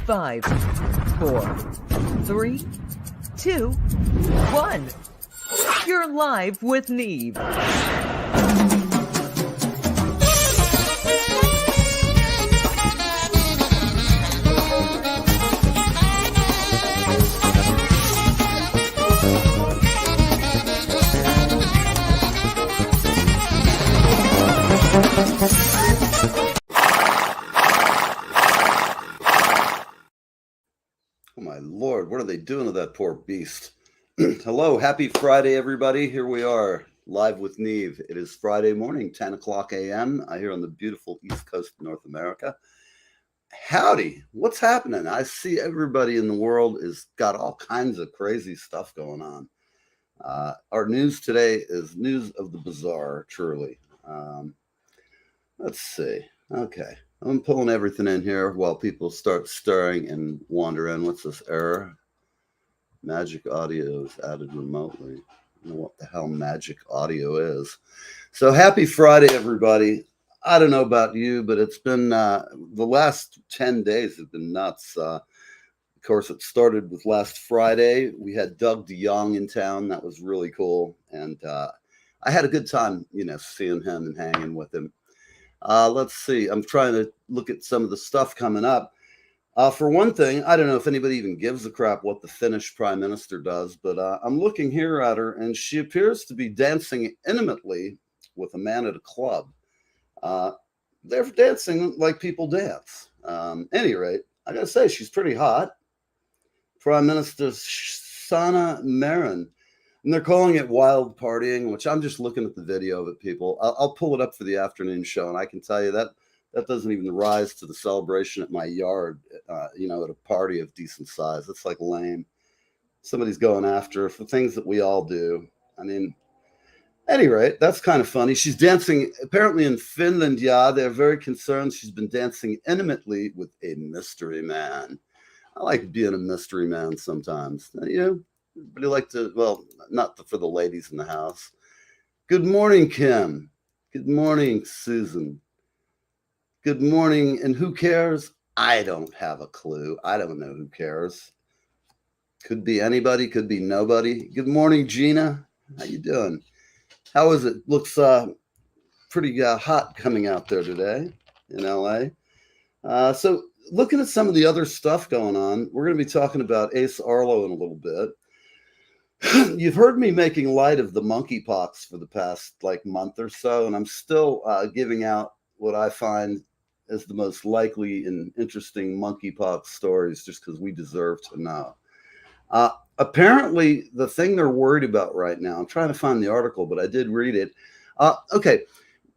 5, 4, 3, 2, 1. You're live with Neve. Oh my Lord, what are they doing to that poor beast? Hello, happy Friday, everybody. Here we are, live with Neve. It is Friday morning, 10 o'clock a.m. Here on the beautiful East Coast of North America. Howdy, what's happening? I see everybody in the world has got all kinds of crazy stuff going on. Our news today is news of the bizarre, truly. Let's see. Okay. I'm pulling everything in here while people start stirring and wander in. What's this error? Magic audio is added remotely. I don't know what the hell magic audio is. So happy Friday, everybody. I don't know about you, but it's been the last 10 days have been nuts. Of course, it started with last Friday. We had Doug DeYoung in town. That was really cool. And I had a good time, seeing him and hanging with him. Let's see. I'm trying to look at some of the stuff coming up. For one thing, I don't know if anybody even gives a crap what the Finnish prime minister does, but I'm looking here at her, and she appears to be dancing intimately with a man at a club. They're dancing like people dance. Any rate, I gotta say, she's pretty hot. Prime Minister Sanna Marin. And they're calling it wild partying, which I'm just looking at the video of it, people. I'll pull it up for the afternoon show, and I can tell you that doesn't even rise to the celebration at my yard, at a party of decent size. It's like lame. Somebody's going after her for things that we all do. I mean, at any rate, that's kind of funny. She's dancing, apparently in Finland, they're very concerned. She's been dancing intimately with a mystery man. I like being a mystery man sometimes, But you like to, well, not for the ladies in the house. Good morning, Kim. Good morning, Susan. Good morning. And who cares? I don't have a clue. I don't know who cares. Could be anybody, could be nobody. Good morning, Gina. How you doing? How is it? Looks pretty hot coming out there today in LA. So looking at some of the other stuff going on, we're going to be talking about Ace Arlo in a little bit. You've heard me making light of the monkeypox for the past month or so, and I'm still giving out what I find as the most likely and interesting monkeypox stories just because we deserve to know. Apparently, the thing they're worried about right now, I'm trying to find the article, but I did read it. Okay,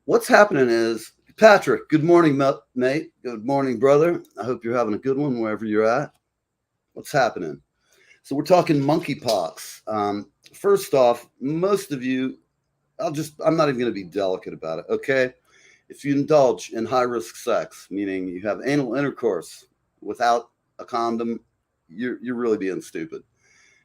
what's happening is, Patrick, good morning, mate. Good morning, brother. I hope you're having a good one wherever you're at. What's happening? So we're talking monkeypox. First off, most of you, I'm not even going to be delicate about it, okay? If you indulge in high-risk sex, meaning you have anal intercourse without a condom, you're really being stupid.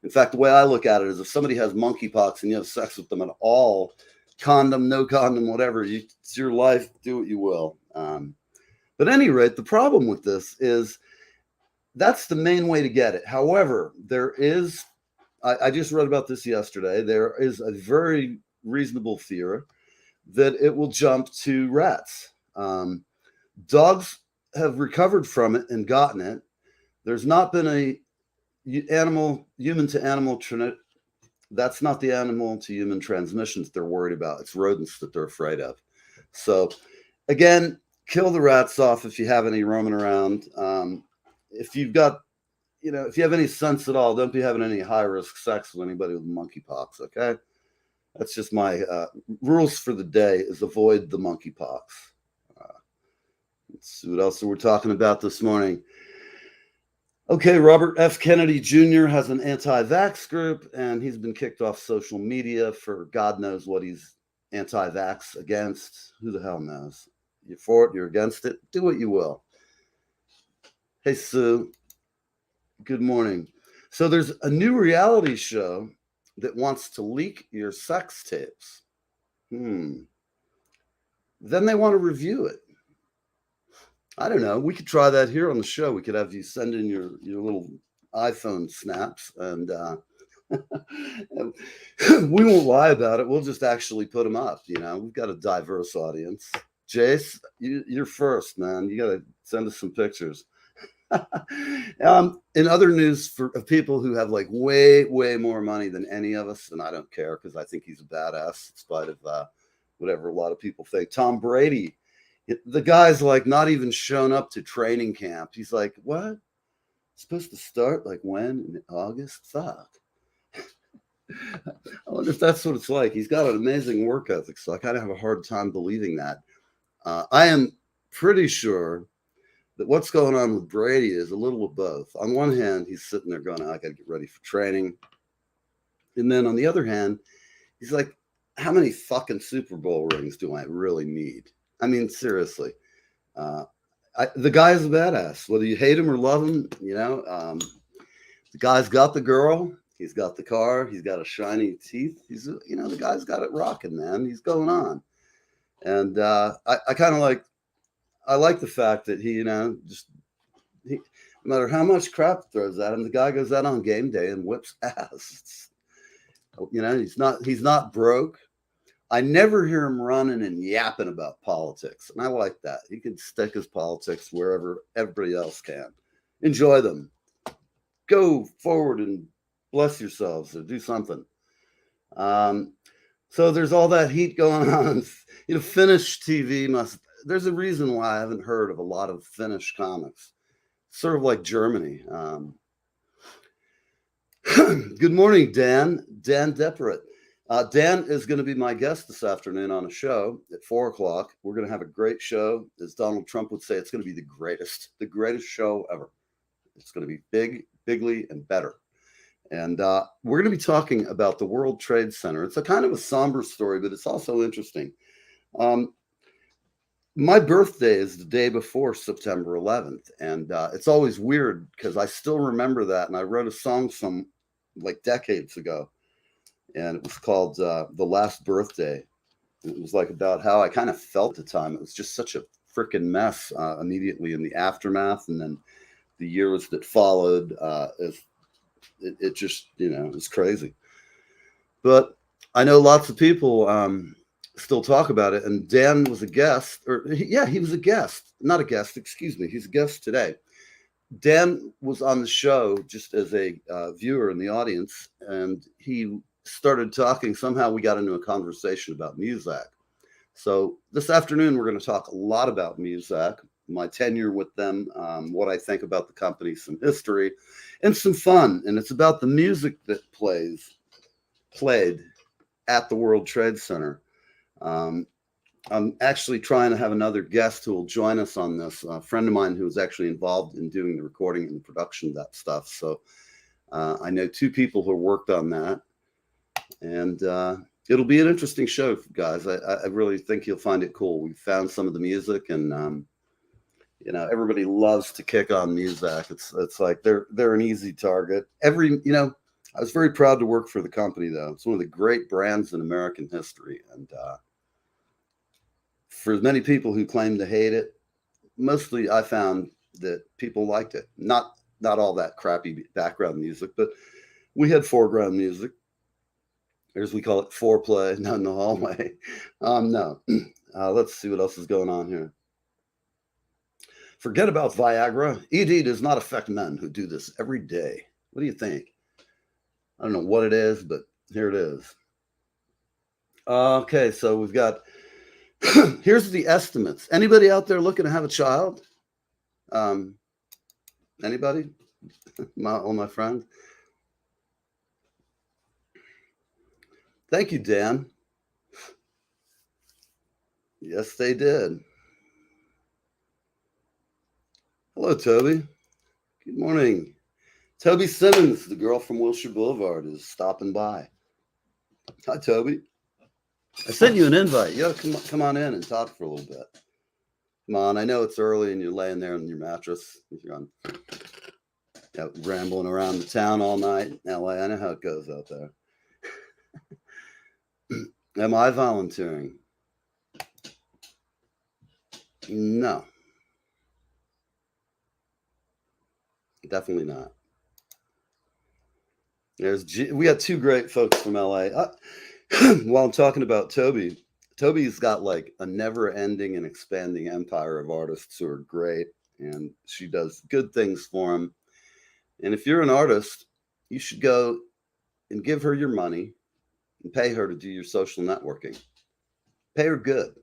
In fact, the way I look at it is if somebody has monkeypox and you have sex with them at all, condom, no condom, whatever, it's your life, do what you will. But at any rate, the problem with this is that's the main way to get it. However, there is, I just read about this yesterday, there is a very reasonable fear that it will jump to rats. Dogs have recovered from it and gotten it. There's not been a human to animal, that's not the animal to human transmissions they're worried about. It's rodents that they're afraid of. So again, kill the rats off if you have any roaming around. If you've got, if you have any sense at all, don't be having any high-risk sex with anybody with monkeypox, okay? That's just my rules for the day is avoid the monkeypox. Let's see what else we're talking about this morning. Okay, Robert F. Kennedy Jr. has an anti-vax group, and he's been kicked off social media for God knows what he's anti-vax against. Who the hell knows? You're for it, you're against it, do what you will. Hey, Sue. Good morning. So there's a new reality show that wants to leak your sex tapes. Then they want to review it. I don't know. We could try that here on the show. We could have you send in your little iPhone snaps, and we won't lie about it. We'll just actually put them up. We've got a diverse audience. Jace, you're first, man. You got to send us some pictures. In other news of people who have like way, way more money than any of us, and I don't care because I think he's a badass in spite of whatever a lot of people think. Tom Brady, the guy's like not even shown up to training camp. He's like, what? Supposed to start like when? In August? Fuck. I wonder if that's what it's like. He's got an amazing work ethic, so I kind of have a hard time believing that. I am pretty sure that what's going on with Brady is a little of both. On one hand, he's sitting there going, I got to get ready for training. And then on the other hand, he's like, how many fucking Super Bowl rings do I really need? I mean, seriously. The guy is a badass. Whether you hate him or love him, the guy's got the girl. He's got the car. He's got a shiny teeth. The guy's got it rocking, man. He's going on. And I kind of like the fact that he, no matter how much crap throws at him, the guy goes out on game day and whips ass. He's not broke. I never hear him running and yapping about politics. And I like that. He can stick his politics wherever everybody else can. Enjoy them. Go forward and bless yourselves or do something. So there's all that heat going on. Finnish TV there's a reason why I haven't heard of a lot of Finnish comics. Sort of like Germany. Good morning, Dan Deperit. Dan is going to be my guest this afternoon on a show at 4:00. We're going to have a great show. As Donald Trump would say, it's going to be the greatest show ever. It's going to be bigly, and better. And we're going to be talking about the World Trade Center. It's a kind of a somber story, but it's also interesting. My birthday is the day before September 11th. And it's always weird because I still remember that. And I wrote a song some like decades ago. And it was called The Last Birthday. It was like about how I kind of felt at the time. It was just such a freaking mess immediately in the aftermath. And then the years that followed, it just, it was crazy. But I know lots of people still talk about it. And Dan was a guest, he was a guest, not a guest, excuse me. He's a guest today. Dan was on the show just as a viewer in the audience, and he started talking. Somehow we got into a conversation about Muzak. So this afternoon, we're going to talk a lot about Muzak, my tenure with them, what I think about the company, some history, and some fun. And it's about the music that played at the World Trade Center. I'm actually trying to have another guest who will join us on this, a friend of mine who was actually involved in doing the recording and the production of that stuff. So I know two people who worked on that. And it'll be an interesting show, guys. I really think you'll find it cool. We found some of the music, and everybody loves to kick on Muzak. It's like they're an easy target. I was very proud to work for the company, though. It's one of the great brands in American history, and for as many people who claim to hate it, mostly I found that people liked it. Not all that crappy background music, but we had foreground music. As we call it, foreplay, not in the hallway. No. Let's see what else is going on here. Forget about Viagra. ED does not affect men who do this every day. What do you think? I don't know what it is, but here it is. Okay, so we've got, here's the estimates. Anybody out there looking to have a child? Anybody? All my friends? Thank you, Dan. Yes, they did. Hello, Toby. Good morning. Toby Simmons, the girl from Wilshire Boulevard, is stopping by. Hi, Toby. I sent you an invite. You ought to come on in and talk for a little bit. Come on, I know it's early and you're laying there on your mattress. You're rambling around the town all night in LA. I know how it goes out there. Am I volunteering? No. Definitely not. We got two great folks from LA. While I'm talking about Toby, Toby's got like a never-ending and expanding empire of artists who are great, and she does good things for him. And if you're an artist, you should go and give her your money and pay her to do your social networking. Pay her good.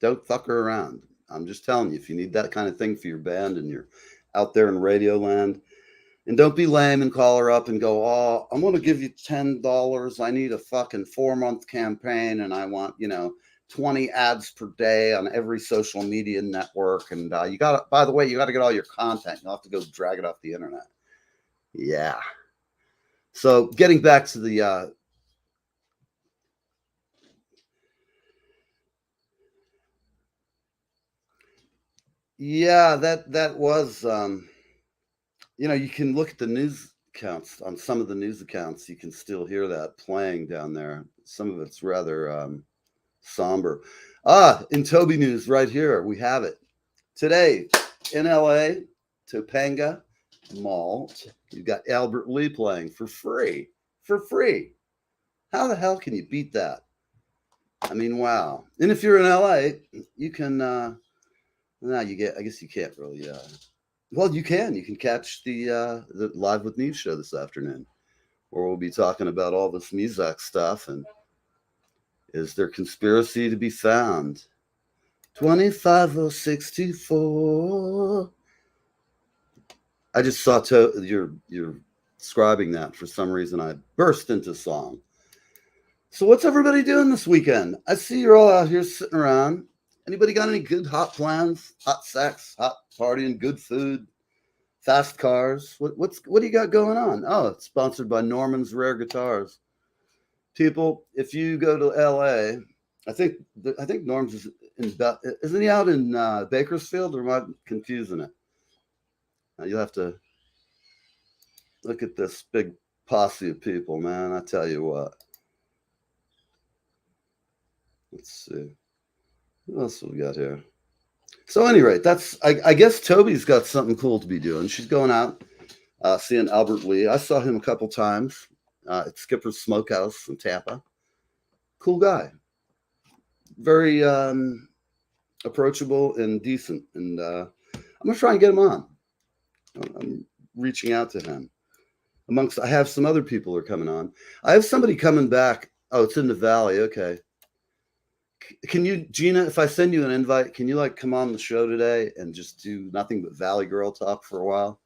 Don't fuck her around. I'm just telling you, if you need that kind of thing for your band and you're out there in radio land, and don't be lame and call her up and go, oh, I'm going to give you $10. I need a fucking 4-month campaign and I want, 20 ads per day on every social media network. And you got to, by the way, you got to get all your content. You'll have to go drag it off the internet. Yeah. So getting back to the, yeah, that was, you can look at the news accounts on some of the news accounts. You can still hear that playing down there. Some of it's rather somber. In Toby news right here, we have it. Today in LA, Topanga Mall, you've got Albert Lee playing for free. For free. How the hell can you beat that? I mean, wow. And if you're in LA, you can, I guess you can't really, well, you can catch the Live with Neve show this afternoon, where we'll be talking about all this music stuff and is there conspiracy to be found? 25064. I just saw you're describing that. For some reason, I burst into song. So what's everybody doing this weekend? I see you're all out here sitting around. Anybody got any good hot plans? Hot sex, hot partying, good food, fast cars? What do you got going on? Oh, it's sponsored by Norman's Rare Guitars. People, if you go to LA, I think Norm's is isn't he out in Bakersfield, or am I confusing it? You'll have to look at this big posse of people, man. I tell you what. Let's see. What else we got here? So, at any rate, I guess Toby's got something cool to be doing. She's going out seeing Albert Lee. I saw him a couple times at Skipper's Smokehouse in Tampa. Cool guy. Very approachable and decent. And I'm going to try and get him on. I'm reaching out to him. I have some other people who are coming on. I have somebody coming back. Oh, it's in the Valley. Okay. Can you, Gina, if I send you an invite, can you come on the show today and just do nothing but Valley Girl talk for a while?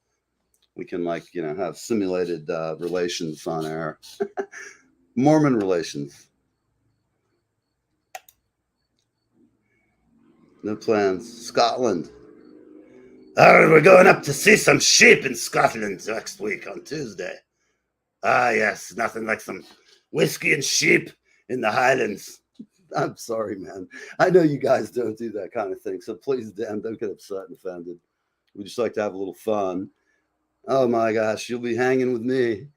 We can have simulated relations on air. Mormon relations. No plans. Scotland. Oh, we're going up to see some sheep in Scotland next week on Tuesday. Ah, yes, nothing like some whiskey and sheep in the Highlands. I'm sorry, man. I know you guys don't do that kind of thing, so please, Dan, don't get upset and offended. We just like to have a little fun. Oh, my gosh, you'll be hanging with me.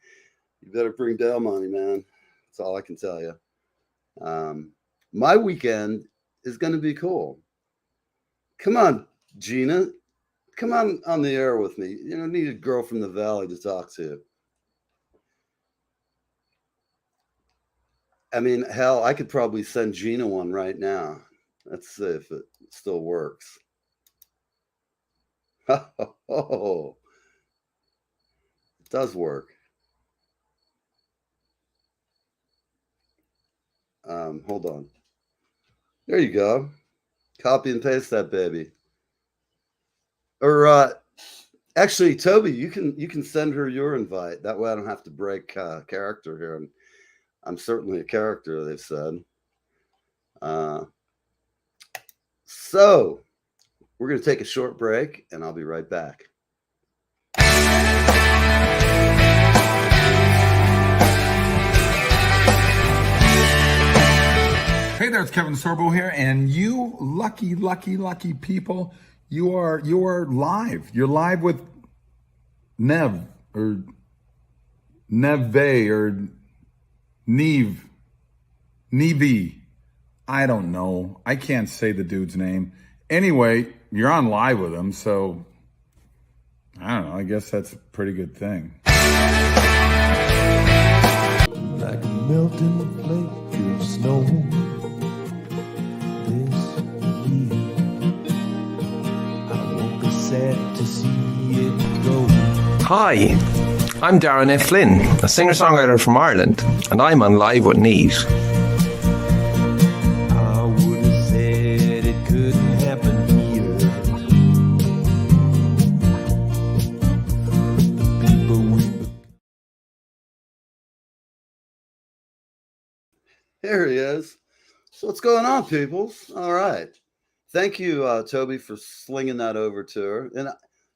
You better bring Dale money, man. That's all I can tell you. My weekend is going to be cool. Come on, Gina. Come on the air with me. Need a girl from the Valley to talk to. I mean, hell, I could probably send Gina one right now. Let's see if it still works. Oh, it does work. Hold on. There you go. Copy and paste that baby. Or actually, Toby, you can send her your invite. That way I don't have to break character here. And I'm certainly a character, they've said. So we're going to take a short break, and I'll be right back. Hey there, it's Kevin Sorbo here, and you lucky people, you are live. You're live with Neve or Neve. I don't know. I can't say the dude's name. Anyway, you're on live with him, so I don't know. I guess that's a pretty good thing. Like a melting flake of snow this year. I won't be sad to see it go. Hi, I'm Darren F. Flynn, a singer-songwriter from Ireland, and I'm on Live with Neve. I would have said it couldn't happen here. The people we There he is. So what's going on, peoples? All right. Thank you, Toby, for slinging that over to her. And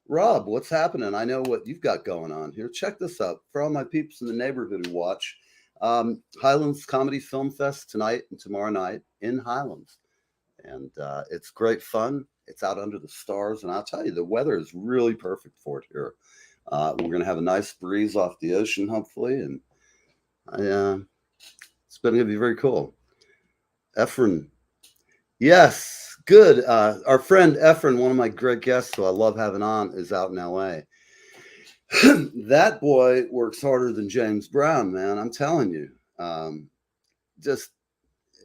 Rob, what's happening? I know what you've got going on here. Check this out. For all my peeps in the neighborhood who watch, Highlands Comedy Film Fest tonight and tomorrow night in Highlands. And it's great fun. It's out under the stars. And I'll tell you, the weather is really perfect for it here. We're going to have a nice breeze off the ocean, hopefully. And it's going to be very cool. Efren. Yes, good. Our friend Efren, one of my great guests who I love having on, is out in LA. That boy works harder than James Brown, man. I'm telling you. Just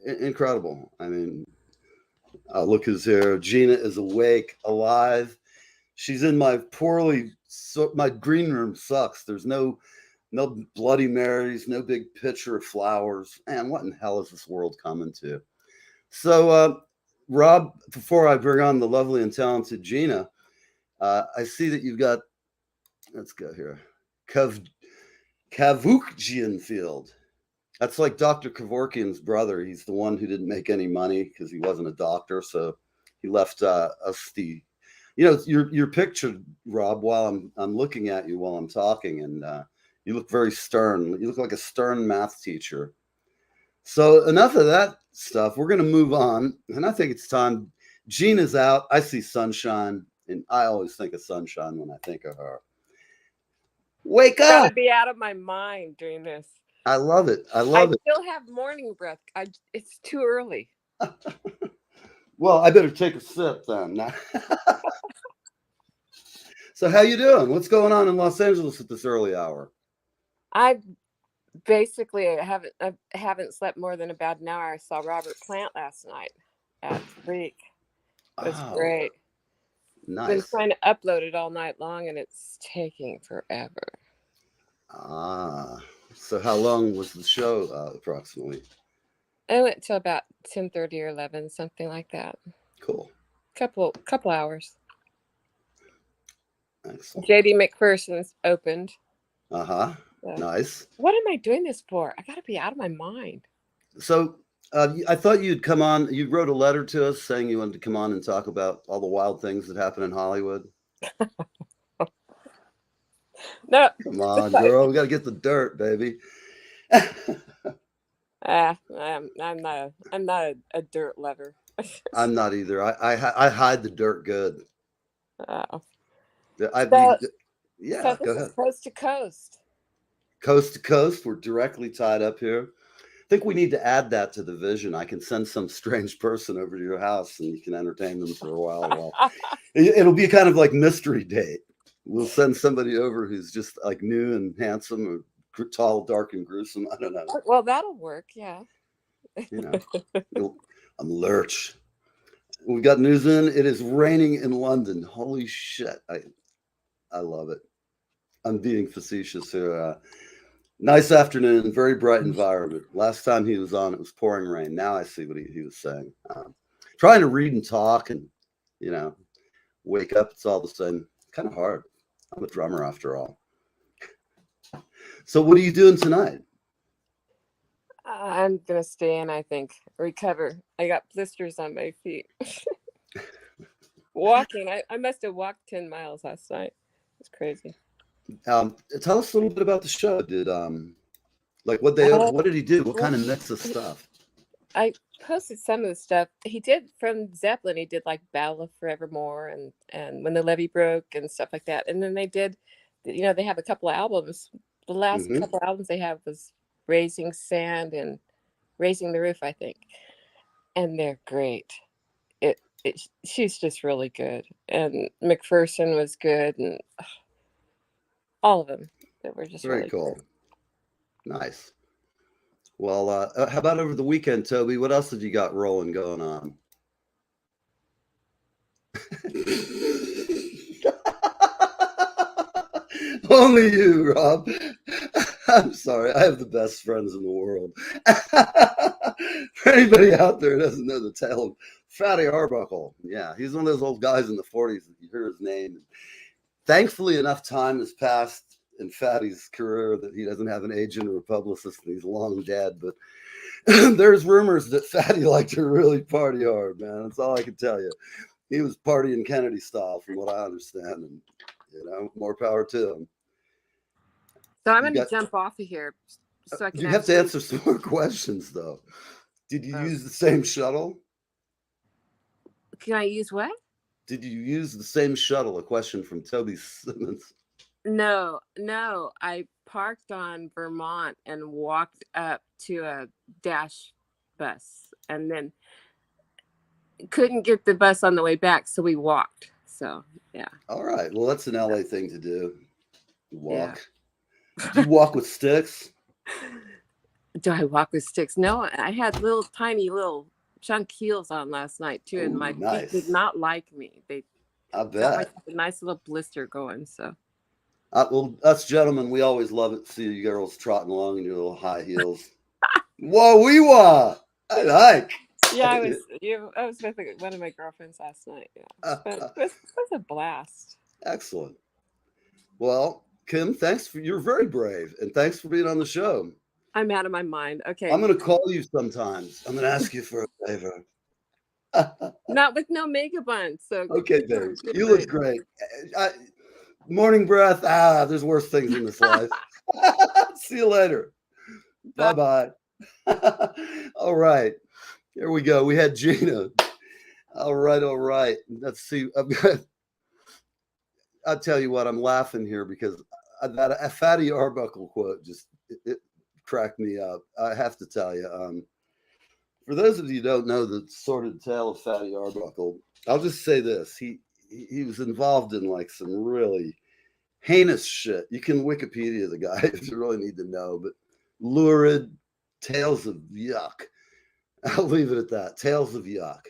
incredible. I mean, look who's here. Gina is awake, alive. She's in my my green room sucks. There's no Bloody Marys, no big pitcher of flowers. Man, what in hell is this world coming to? So, Rob, before I bring on the lovely and talented Gina, I see that you've got, let's go here, Kevorkian Field. That's like Dr. Kevorkian's brother. He's the one who didn't make any money because he wasn't a doctor. So he left us the, your picture, Rob, while I'm looking at you while I'm talking, and you look very stern. You look like a stern math teacher. So enough of that stuff. We're going to move on. And I think it's time. Gina's out. I see sunshine. And I always think of sunshine when I think of her. Wake up. Gotta be out of my mind doing this. I love it. I love it. I still have morning breath. It's too early. Well, I better take a sip then. So how you doing? What's going on in Los Angeles at this early hour? I haven't slept more than about an hour. I saw Robert Plant last night at Freak. It was great. Nice. Been trying to upload it all night long, and it's taking forever. So how long was the show approximately? I went till about 10:30 or 11, something like that. Cool. Couple hours. Excellent. JD McPherson's opened. So, nice. What am I doing this for? I got to be out of my mind. So I thought you'd come on. You wrote a letter to us saying you wanted to come on and talk about all the wild things that happen in Hollywood. No. Come on, girl. We got to get the dirt, baby. I'm not a dirt lover. I'm not either. I hide the dirt good. Oh. Yeah, So go this ahead. is coast to coast. Coast to coast. We're directly tied up here. I think we need to add that to the vision. I can send some strange person over to your house and you can entertain them for a while. It'll be kind of like mystery date. We'll send somebody over who's just like new and handsome or tall, dark, and gruesome. I don't know. Well, that'll work. Yeah. I'm Lurch. We got news in. It is raining in London. Holy shit. I love it. I'm being facetious here. Nice afternoon, very bright environment. Last time he was on, it was pouring rain. Now I see what he was saying. Trying to read and talk and, wake up. It's all the same. Kind of hard. I'm a drummer after all. So what are you doing tonight? I'm going to stay in, I think. Recover. I got blisters on my feet. Walking. I must have walked 10 miles last night. It's crazy. Tell us a little bit about the show. Did what did he do? What kind of mix of stuff? I posted some of the stuff he did from Zeppelin. He did like Battle of Forevermore and When the Levee Broke and stuff like that. And then they did, they have a couple of albums. The last couple of albums they have was Raising Sand and Raising the Roof, I think. And they're great. She's just really good. And McPherson was good. And all of them. That were just Very really cool. good. Nice. Well, how about over the weekend, Toby? What else have you got rolling going on? Only you, Rob. I'm sorry. I have the best friends in the world. For anybody out there who doesn't know the tale of Fatty Arbuckle, yeah, he's one of those old guys in the 40s that you hear his name. Thankfully, enough time has passed in Fatty's career that he doesn't have an agent or a publicist, and he's long dead. But there's rumors that Fatty liked to really party hard, man. That's all I can tell you. He was partying Kennedy style, from what I understand, and more power to him. So I'm going to jump off of here so I can. You have to answer some more questions, though. Did you use the same shuttle? Can I use what? Did you use the same shuttle? A question from Toby Simmons. No. I parked on Vermont and walked up to a dash bus, and then couldn't get the bus on the way back, so we walked. So yeah. All right. Well, that's an LA thing to do. Walk. Yeah. Do you walk with sticks? Do I walk with sticks? No, I had little tiny little chunk heels on last night too, and my feet did not like me. I bet. Got like a nice little blister going. So. Well, us gentlemen, we always love it to see you girls trotting along in your little high heels. Whoa, wee wah! I like. Yeah, I was with one of my girlfriends last night. Yeah, but it was a blast. Excellent. Well, Kim, you're very brave, and thanks for being on the show. I'm out of my mind. Okay. I'm going to call you sometimes. I'm going to ask you for a favor. Not with no makeup on. So okay, babe. You look great. Morning breath. There's worse things in this life. See you later. Bye-bye. All right. Here we go. We had Gina. All right. Let's see. I'll tell you what, I'm laughing here because that Fatty Arbuckle quote just it cracked me up. I have to tell you. For those of you who don't know the sordid tale of Fatty Arbuckle, I'll just say this. He was involved in like some really heinous shit. You can Wikipedia the guy if you really need to know, but lurid tales of yuck. I'll leave it at that. Tales of yuck.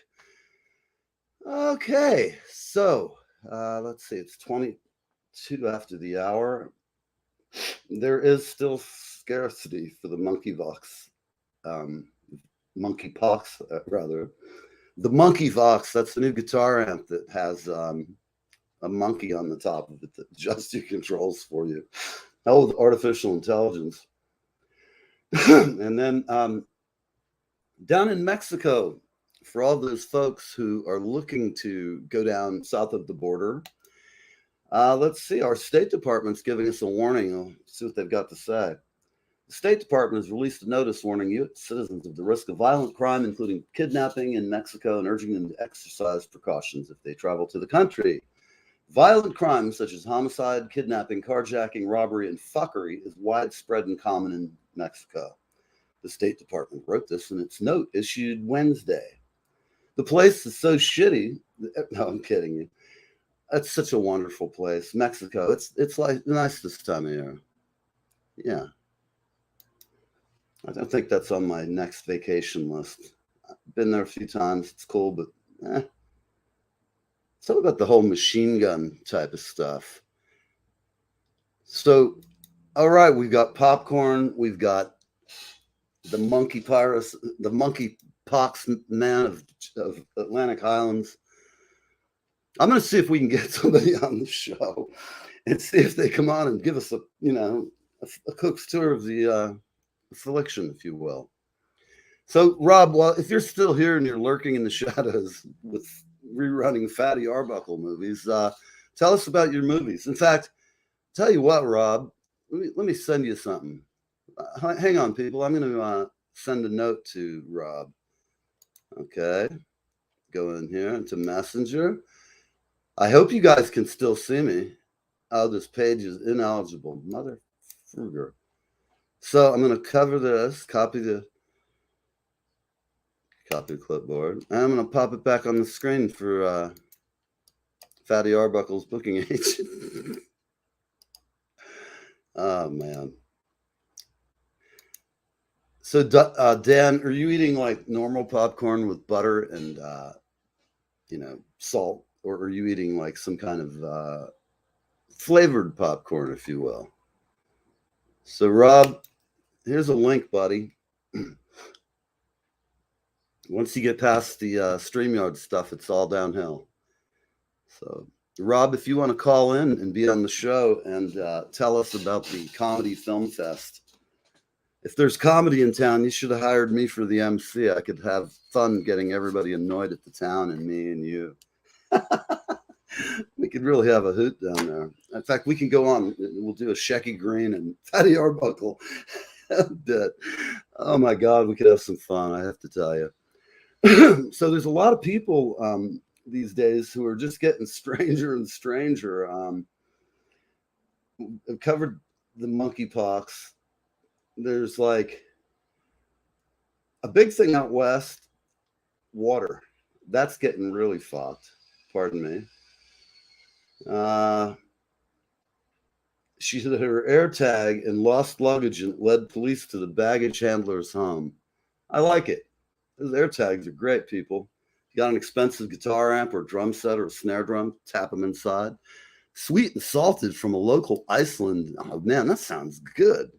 Okay, so let's see. It's 22 after the hour. There is still scarcity for the monkeypox, rather. The monkeypox, that's the new guitar amp that has a monkey on the top of it that adjusts your controls for you. Hell with artificial intelligence. And then down in Mexico, for all those folks who are looking to go down south of the border, let's see. Our State Department's giving us a warning. I'll see what they've got to say. The State Department has released a notice warning U.S. citizens of the risk of violent crime, including kidnapping in Mexico, and urging them to exercise precautions if they travel to the country. Violent crimes such as homicide, kidnapping, carjacking, robbery, and fuckery is widespread and common in Mexico. The State Department wrote this in its note issued Wednesday. The place is so shitty. No, I'm kidding you. That's such a wonderful place, Mexico. It's like nice this time of year. Yeah. I don't think that's on my next vacation list. I've been there a few times. It's cool, but it's all about the whole machine gun type of stuff. So, all right, we've got popcorn. We've got the monkeypox man of Atlantic Highlands. I'm going to see if we can get somebody on the show and see if they come on and give us a cook's tour of the affliction, if you will. So, Rob, well, if you're still here and you're lurking in the shadows with rerunning Fatty Arbuckle movies, tell us about your movies. In fact, tell you what, Rob, let me send you something. Hang on, people. I'm going to send a note to Rob. Okay. Go in here into Messenger. I hope you guys can still see me. Oh, this page is ineligible. Mother fruger. So I'm going to cover this, copy the clipboard, and I'm going to pop it back on the screen for Fatty Arbuckle's booking agent. So, Dan, are you eating like normal popcorn with butter and, salt, or are you eating like some kind of flavored popcorn, if you will? So, Rob, here's a link, buddy. Once you get past the StreamYard stuff, it's all downhill. So, Rob, if you want to call in and be on the show and tell us about the Comedy Film Fest. If there's comedy in town, you should have hired me for the MC. I could have fun getting everybody annoyed at the town and me and you. We could really have a hoot down there. In fact, we can go on. We'll do a Shecky Green and Fatty Arbuckle. Oh my God, we could have some fun, I have to tell you. So there's a lot of people these days who are just getting stranger and stranger. I've covered the monkeypox. There's like a big thing out west, water. That's getting really fucked. Pardon me. She hit her air tag and lost luggage and led police to the baggage handler's home. I like it. Those air tags are great, people. If you got an expensive guitar amp or drum set or a snare drum, tap them inside. Sweet and salted from a local Iceland. Oh man, that sounds good.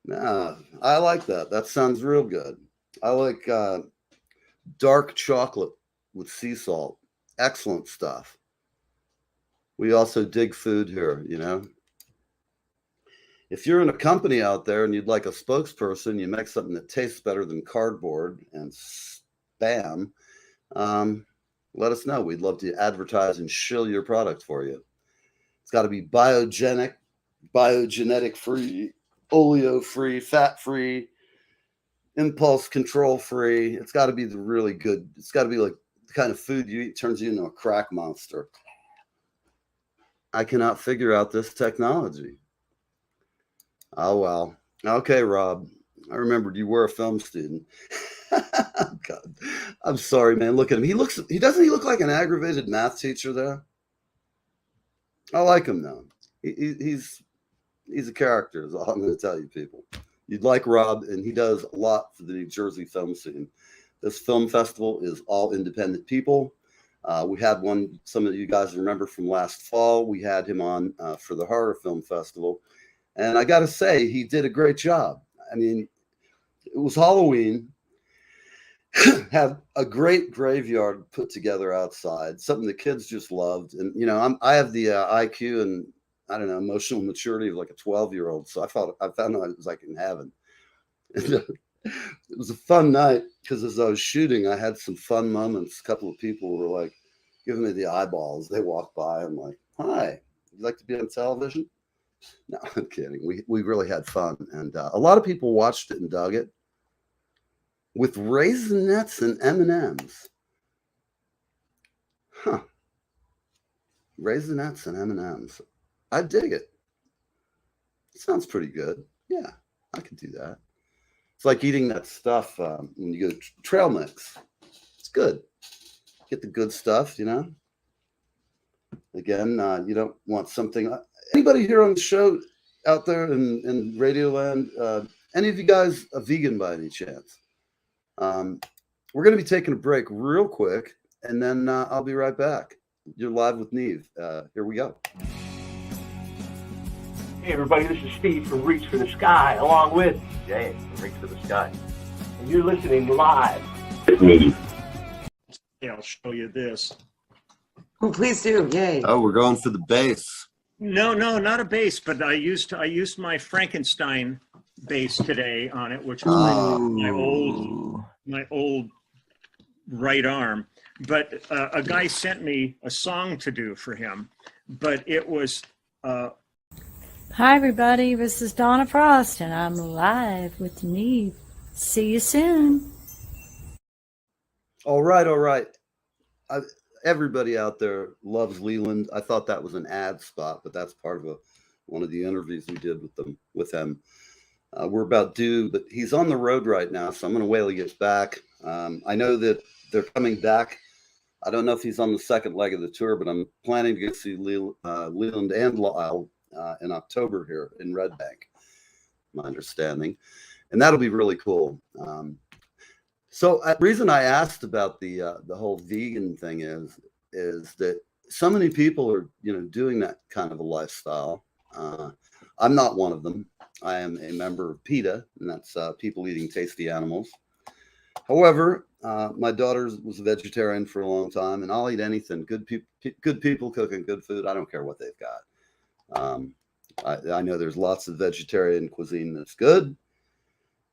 Nah, I like that. That sounds real good. I like dark chocolate with sea salt. Excellent stuff. We also dig food here, you know. If you're in a company out there and you'd like a spokesperson, you make something that tastes better than cardboard and spam, let us know. We'd love to advertise and shill your product for you. It's got to be biogenic, biogenetic free, oleo free, fat free, impulse control free. It's got to be the really good. It's got to be like the kind of food you eat turns you into a crack monster. I cannot figure out this technology. Oh, well. Okay, Rob. I remembered you were a film student. God, I'm sorry, man. Look at him. He doesn't look like an aggravated math teacher there? I like him though. He's a character, is all I'm going to tell you, people. You'd like Rob, and he does a lot for the New Jersey film scene. This film festival is all independent people. We had one, some of you guys remember from last fall. We had him on for the horror film festival. And I got to say, he did a great job. I mean, it was Halloween. Had a great graveyard put together outside, something the kids just loved. And, you know, I have the IQ and, I don't know, emotional maturity of like a 12-year-old. So I found out it was like in heaven. It was a fun night because as I was shooting, I had some fun moments. A couple of people were like giving me the eyeballs. They walked by. I'm like, hi, would you like to be on television? No, I'm kidding. We really had fun. And a lot of people watched it and dug it. With Raisinets and M&Ms. Huh. Raisinets and M&Ms. I dig it. It sounds pretty good. Yeah, I could do that. It's like eating that stuff when you go trail mix. It's good. Get the good stuff, you know. Again, you don't want something. Anybody here on the show out there in Radioland? Any of you guys a vegan by any chance? We're going to be taking a break real quick, and then I'll be right back. You're live with Neve. Here we go. Hey everybody, this is Steve from Reach for the Sky, along with Jay from Reach for the Sky. And you're listening live with Neve. Yeah, I'll show you this. Oh, please do. Yay. Oh, we're going for the bass. No, not a bass, but I used my Frankenstein bass today on it, which is my old right arm. But a guy sent me a song to do for him, but it was. Hi everybody, this is Donna Frost, and I'm live with Neve. See you soon. All right. Everybody out there loves Leland. I thought that was an ad spot, but that's part of one of the interviews we did with him. We're about due, but he's on the road right now, so I'm going to wait till he gets back. I know that they're coming back. I don't know if he's on the second leg of the tour, but I'm planning to go see Leland and Lyle in October here in Red Bank, my understanding. and that'll be really cool. So the reason I asked about the whole vegan thing is that so many people are, doing that kind of a lifestyle. I'm not one of them. I am a member of PETA, and that's People Eating Tasty Animals. However, my daughter was a vegetarian for a long time, and I'll eat anything. Good people cooking good food. I don't care what they've got. I know there's lots of vegetarian cuisine that's good.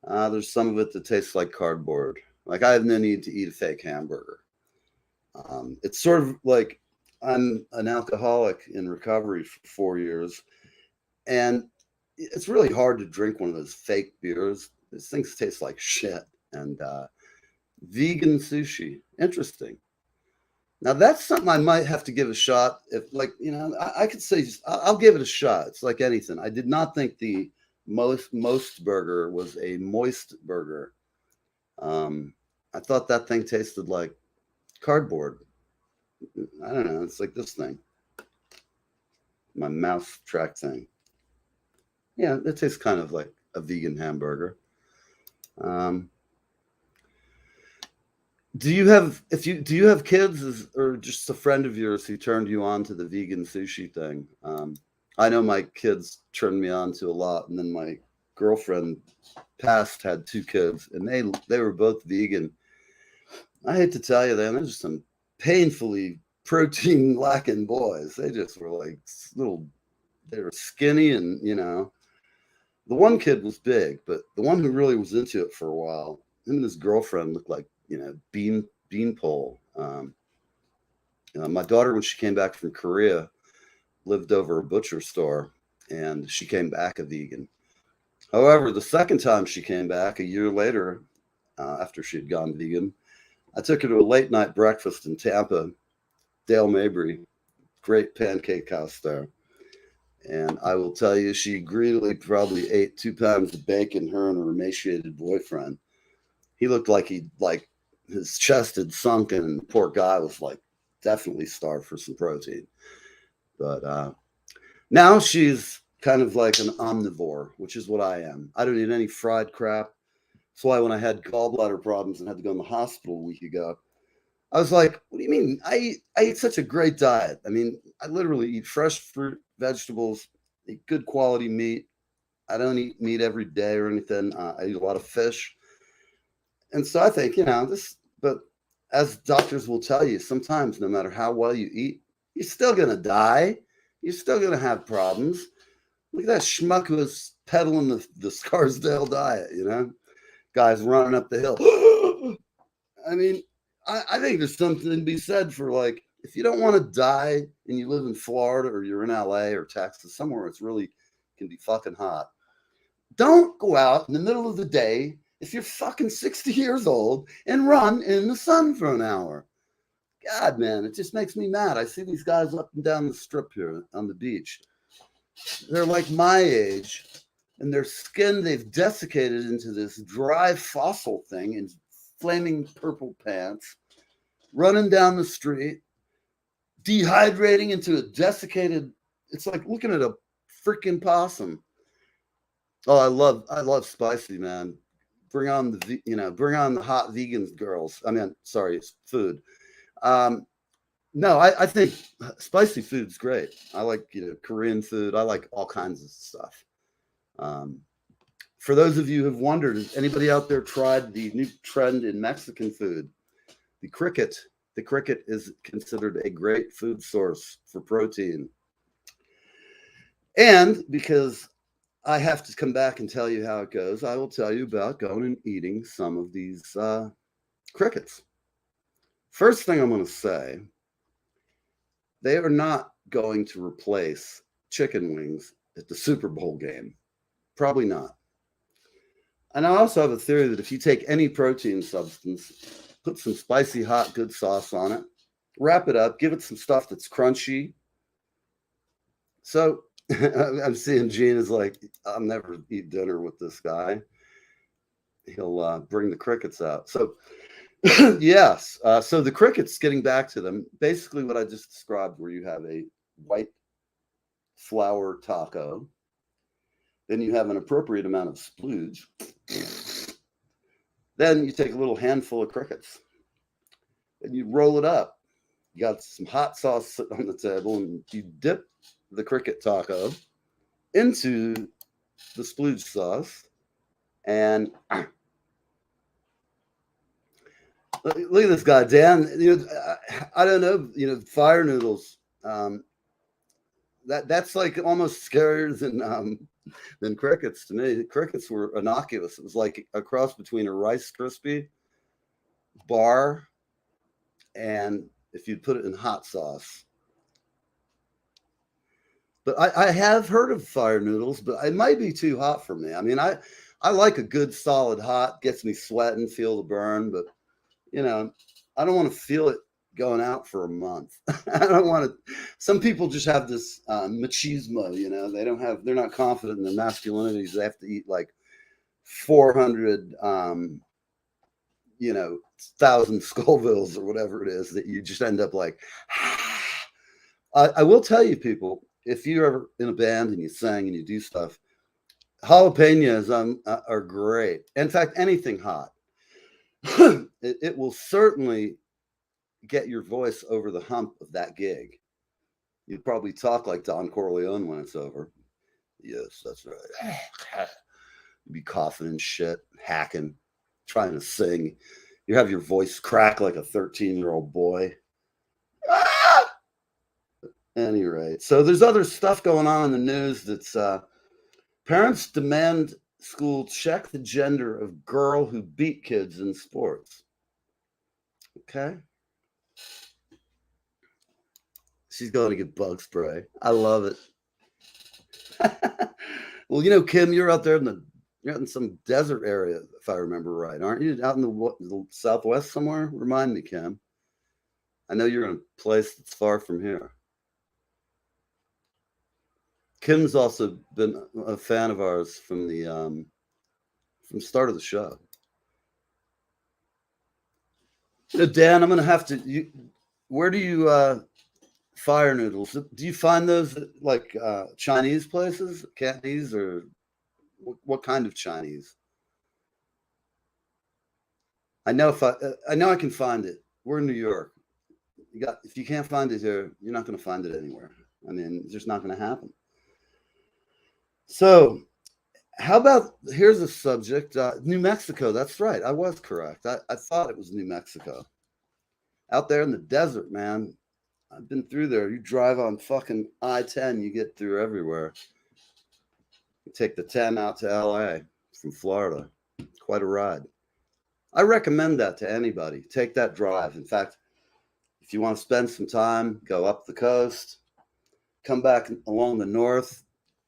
There's some of it that tastes like cardboard. Like, I have no need to eat a fake hamburger. It's sort of like I'm an alcoholic in recovery for 4 years, and it's really hard to drink one of those fake beers. These things taste like shit. And vegan sushi, interesting. Now that's something I might have to give a shot. If, like, I could say I'll give it a shot. It's like anything. I did not think the most burger was a moist burger. I thought that thing tasted like cardboard. I don't know. It's like this thing. My mouth track thing. Yeah, it tastes kind of like a vegan hamburger. Do you have kids, or just a friend of yours who turned you on to the vegan sushi thing? I know my kids turned me on to a lot, and then my girlfriend had 2 kids, and they were both vegan. I hate to tell you, they're just some painfully protein lacking boys. They just were like they were skinny, and the one kid was big, but the one who really was into it for a while, him and his girlfriend looked like beanpole. My daughter, when she came back from Korea, lived over a butcher store, and she came back a vegan. However, the second time she came back, a year later, after she had gone vegan, I took her to a late night breakfast in Tampa. Dale Mabry, great pancake house there. And I will tell you, she greedily probably ate 2 pounds of bacon, her and her emaciated boyfriend. He looked like his chest had sunken, and the poor guy was like definitely starved for some protein. But now she's kind of like an omnivore, which is what I am. I don't eat any fried crap. That's why when I had gallbladder problems and had to go in the hospital a week ago, I was like, what do you mean? I eat such a great diet. I mean, I literally eat fresh fruit, vegetables, eat good quality meat. I don't eat meat every day or anything. I eat a lot of fish. And so I think, but as doctors will tell you, sometimes no matter how well you eat, you're still going to die. You're still going to have problems. Look at that schmuck who was peddling the Scarsdale diet, Guys running up the hill. I mean, I think there's something to be said for, like, if you don't want to die and you live in Florida or you're in LA or Texas, somewhere where it's really can be fucking hot, don't go out in the middle of the day if you're fucking 60 years old and run in the sun for an hour. God, man, it just makes me mad. I see these guys up and down the strip here on the beach. They're like my age, and their skin, they've desiccated into this dry fossil thing in flaming purple pants, running down the street, dehydrating into a desiccated, it's like looking at a freaking possum. Oh, I love spicy, man. Bring on the hot vegans girls. I mean, sorry, it's food. No, I think spicy food's great. I like, Korean food. I like all kinds of stuff. For those of you who've wondered, has anybody out there tried the new trend in Mexican food? The cricket. The cricket is considered a great food source for protein. And because I have to come back and tell you how it goes, I will tell you about going and eating some of these crickets. First thing I'm going to say, they are not going to replace chicken wings at the Super Bowl game. Probably not. And I also have a theory that if you take any protein substance, put some spicy, hot, good sauce on it, wrap it up, give it some stuff that's crunchy. So I'm seeing Gene is like, I'll never eat dinner with this guy. He'll bring the crickets out. So yes. So the crickets, getting back to them, basically what I just described, where you have a white flour taco, Then you have an appropriate amount of splooge. Then you take a little handful of crickets and you roll it up. You got some hot sauce sitting on the table, and you dip the cricket taco into the splooge sauce. And look at this guy, Dan. I don't know. Fire noodles. That's like almost scarier than crickets to me. Crickets were innocuous. It was like a cross between a Rice Krispie bar and if you'd put it in hot sauce. But I have heard of fire noodles, but it might be too hot for me. I mean, I like a good solid hot, gets me sweating, feel the burn, but I don't want to feel it going out for a month. I don't want to. Some people just have this machismo, they're not confident in their masculinities. They have to eat like 400, 1,000 Scovilles or whatever it is that you just end up like. I will tell you, people, if you're ever in a band and you sing and you do stuff, jalapenos are great. In fact, anything hot, it will certainly get your voice over the hump of that gig. You'd probably talk like Don Corleone when it's over. Yes, that's right. You'd be coughing and shit, hacking, trying to sing. You have your voice crack like a 13-year-old boy. At any rate, so there's other stuff going on in the news that's parents demand school check the gender of girl who beat kids in sports. Okay. She's going to get bug spray. I love it. Well, Kim, you're out there you're out in some desert area, if I remember right, aren't you? Out in the Southwest somewhere? Remind me, Kim. I know you're in a place that's far from here. Kim's also been a fan of ours from the start of the show. Dan, I'm going to have to. Where do you fire noodles? Do you find those at like Chinese places, Cantonese, or what kind of Chinese? I know I can find it. We're in New York. If you can't find it here, you're not going to find it anywhere. I mean, it's just not going to happen. So, how about, here's a subject, New Mexico. That's right. I was correct. I thought it was New Mexico. Out there in the desert, man. I've been through there. You drive on fucking I-10, you get through everywhere. You take the 10 out to LA from Florida. Quite a ride. I recommend that to anybody. Take that drive. In fact, if you want to spend some time, go up the coast, come back along the north,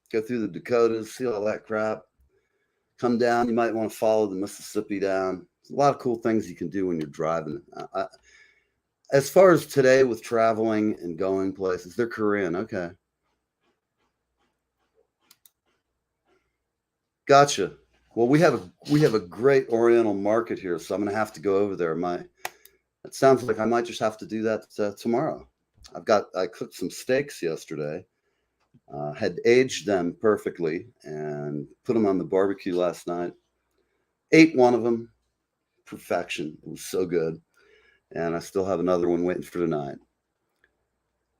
go through the Dakotas, see all that crap. Come down. You might want to follow the Mississippi down. There's a lot of cool things you can do when you're driving. As far as today with traveling and going places, they're Korean. Okay. Gotcha. Well, we have a great Oriental market here, so I'm going to have to go over there. It sounds like I might just have to do that tomorrow. I cooked some steaks yesterday, had aged them perfectly, and put them on the barbecue last night. Ate one of them, perfection. It was so good. And I still have another one waiting for tonight.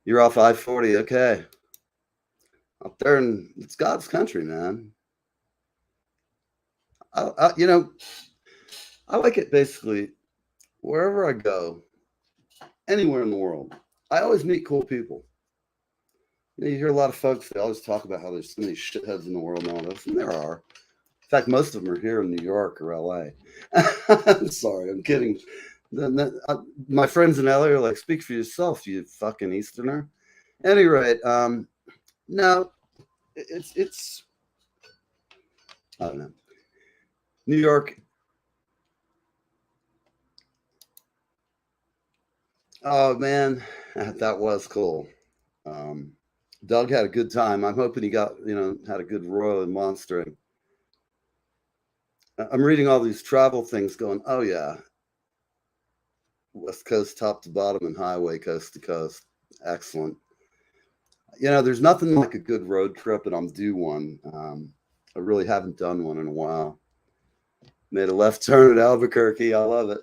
You're off I-40, okay. Up there, it's God's country, man. I like it basically wherever I go, anywhere in the world. I always meet cool people. You hear a lot of folks, they always talk about how there's so many shitheads in the world and all this, and there are. In fact, most of them are here in New York or LA. I'm sorry, I'm kidding. My friends in LA are like, speak for yourself, you fucking Easterner. At any rate, no, it's I don't know. New York. Oh man, that was cool. Doug had a good time. I'm hoping he got, had a good Royal and Monstering. I'm reading all these travel things going, oh yeah. West Coast top to bottom and highway coast to coast. Excellent. There's nothing like a good road trip, and I'm due one. I really haven't done one in a while. Made a left turn at Albuquerque. I love it.